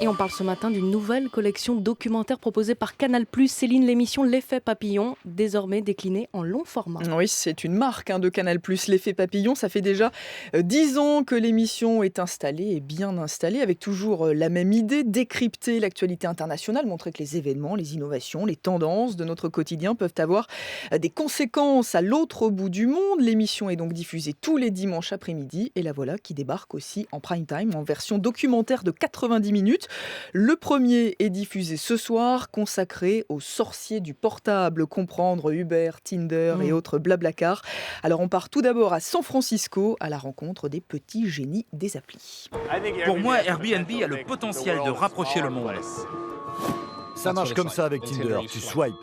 Et on parle ce matin d'une nouvelle collection documentaire proposée par Canal+. Céline, l'émission L'Effet Papillon, désormais déclinée en long format. Oui, c'est une marque de Canal+, L'Effet Papillon. Ça fait déjà 10 ans que l'émission est installée et bien installée, avec toujours la même idée, décrypter l'actualité internationale, montrer que les événements, les innovations, les tendances de notre quotidien peuvent avoir des conséquences à l'autre bout du monde. L'émission est donc diffusée tous les dimanches après-midi et la voilà qui débarque aussi en prime time, en version documentaire de 90 minutes. Le premier est diffusé ce soir, consacré aux sorciers du portable, comprendre Uber, Tinder et autres blablacar. Alors on part tout d'abord à San Francisco, à la rencontre des petits génies des applis. Pour moi, Airbnb a le potentiel de rapprocher le monde. Ça marche comme ça avec Tinder, tu swipes.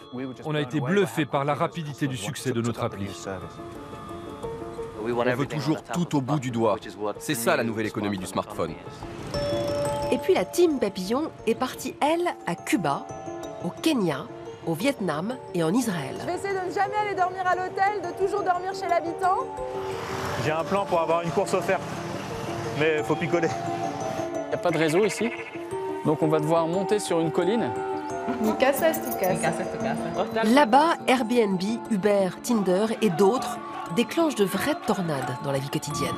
On a été bluffé par la rapidité du succès de notre appli. On veut toujours tout au bout du doigt. C'est ça la nouvelle économie du smartphone. Et puis la team Papillon est partie, elle, à Cuba, au Kenya, au Vietnam et en Israël. Je vais essayer de ne jamais aller dormir à l'hôtel, de toujours dormir chez l'habitant. J'ai un plan pour avoir une course offerte, mais il faut picoler. Il n'y a pas de réseau ici, donc on va devoir monter sur une colline. Là-bas, Airbnb, Uber, Tinder et d'autres déclenchent de vraies tornades dans la vie quotidienne.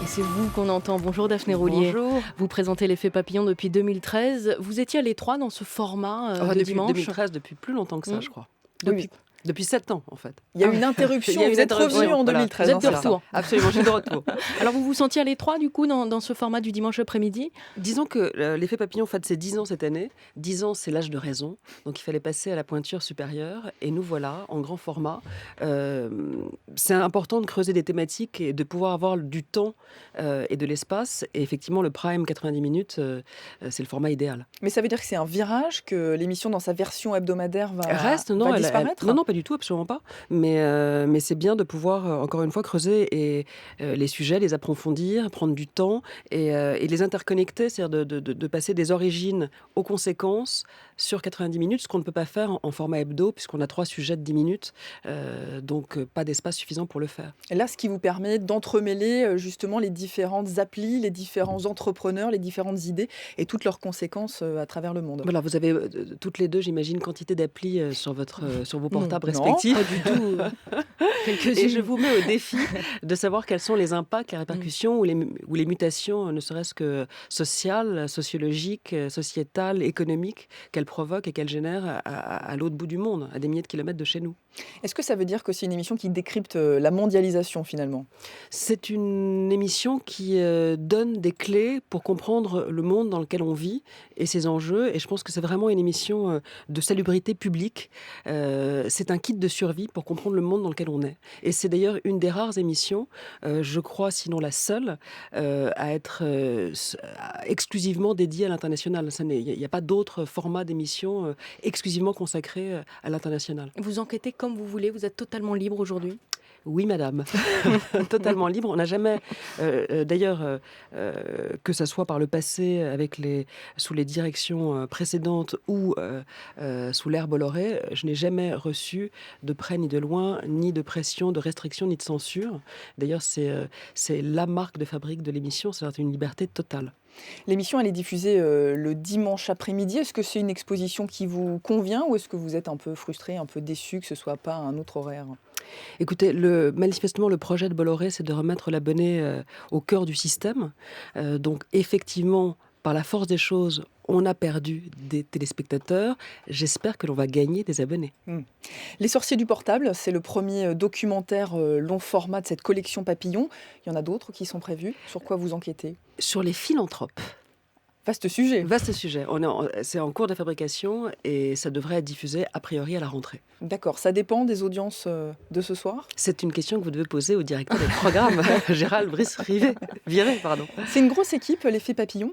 Et c'est vous qu'on entend. Bonjour Daphné Roulier. Bonjour. Vous présentez l'Effet Papillon depuis 2013. Vous étiez à l'E3 dans ce format de depuis dimanche. 2013, depuis plus longtemps que ça, je crois. Oui. Depuis 7 ans, en fait. Il y a eu une interruption, vous êtes revenu en 2013. Vous êtes de retour. Absolument, je suis de retour. Alors vous vous sentiez à l'E3 du coup dans ce format du dimanche après-midi? Disons que l'Effet Papillon fête ses 10 ans cette année. 10 ans, c'est l'âge de raison. Donc il fallait passer à la pointure supérieure. Et nous voilà, en grand format. C'est important de creuser des thématiques et de pouvoir avoir du temps et de l'espace. Et effectivement, le Prime 90 minutes, c'est le format idéal. Mais ça veut dire que c'est un virage, que l'émission dans sa version hebdomadaire va disparaître? Non, pas du tout, absolument pas. Mais c'est bien de pouvoir, encore une fois, creuser et les sujets, les approfondir, prendre du temps et les interconnecter, c'est-à-dire de passer des origines aux conséquences sur 90 minutes, ce qu'on ne peut pas faire en format hebdo, puisqu'on a 3 sujets de 10 minutes, donc pas d'espace suffisant pour le faire. Et là, ce qui vous permet d'entremêler justement les différentes applis, les différents entrepreneurs, les différentes idées et toutes leurs conséquences à travers le monde. Voilà, vous avez toutes les deux, j'imagine, quantité d'applis sur vos portables Non, respectifs. Pas du tout. Et je vous mets au défi de savoir quels sont les impacts, les répercussions ou les mutations, ne serait-ce que sociales, sociologiques, sociétales, économiques, qu'elles provoquent et qu'elles génèrent à l'autre bout du monde, à des milliers de kilomètres de chez nous. Est-ce que ça veut dire que c'est une émission qui décrypte la mondialisation finalement? C'est une émission qui donne des clés pour comprendre le monde dans lequel on vit et ses enjeux. Et je pense que c'est vraiment une émission de salubrité publique. C'est un kit de survie pour comprendre le monde dans lequel on est. Et c'est d'ailleurs une des rares émissions, je crois, sinon la seule, à être exclusivement dédiée à l'international. Il n'y a pas d'autre format d'émission exclusivement consacré à l'international. Vous enquêtez comme vous voulez, vous êtes totalement libre aujourd'hui? Oui, madame. Totalement libre. On n'a jamais, d'ailleurs, que ça soit par le passé sous les directions précédentes ou sous l'ère Bolloré, je n'ai jamais reçu de près ni de loin, ni de pression, de restriction, ni de censure. D'ailleurs, c'est la marque de fabrique de l'émission, c'est une liberté totale. L'émission, elle est diffusée le dimanche après-midi. Est-ce que c'est une exposition qui vous convient ou est-ce que vous êtes un peu frustré, un peu déçu que ce ne soit pas un autre horaire? Écoutez, manifestement, le projet de Bolloré, c'est de remettre l'abonné au cœur du système. Donc, effectivement, par la force des choses, on a perdu des téléspectateurs. J'espère que l'on va gagner des abonnés. Les sorciers du portable, c'est le premier documentaire long format de cette collection Papillon. Il y en a d'autres qui sont prévus. Sur quoi vous enquêtez? Sur les philanthropes. Vaste sujet. Vaste sujet. C'est en cours de fabrication et ça devrait être diffusé a priori à la rentrée. D'accord. Ça dépend des audiences de ce soir? C'est une question que vous devez poser au directeur des programmes, Gérald Brice-Viré. C'est une grosse équipe, l'Effet Papillon?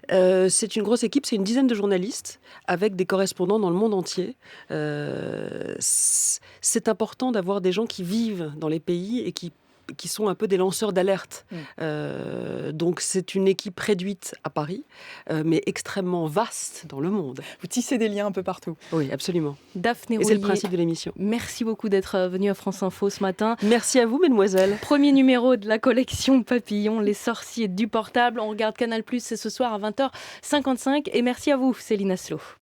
C'est une grosse équipe, c'est une dizaine de journalistes avec des correspondants dans le monde entier. C'est important d'avoir des gens qui vivent dans les pays et qui qui sont un peu des lanceurs d'alerte. Donc c'est une équipe réduite à Paris, mais extrêmement vaste dans le monde. Vous tissez des liens un peu partout. Oui, absolument. Daphné Et c'est Roulier, le principe de l'émission. merci beaucoup d'être venue à France Info ce matin. Merci à vous, mesdemoiselles. Premier numéro de la collection Papillon, les sorciers du portable. On regarde Canal+, c'est ce soir à 20h55. Et merci à vous, Céline Aslo.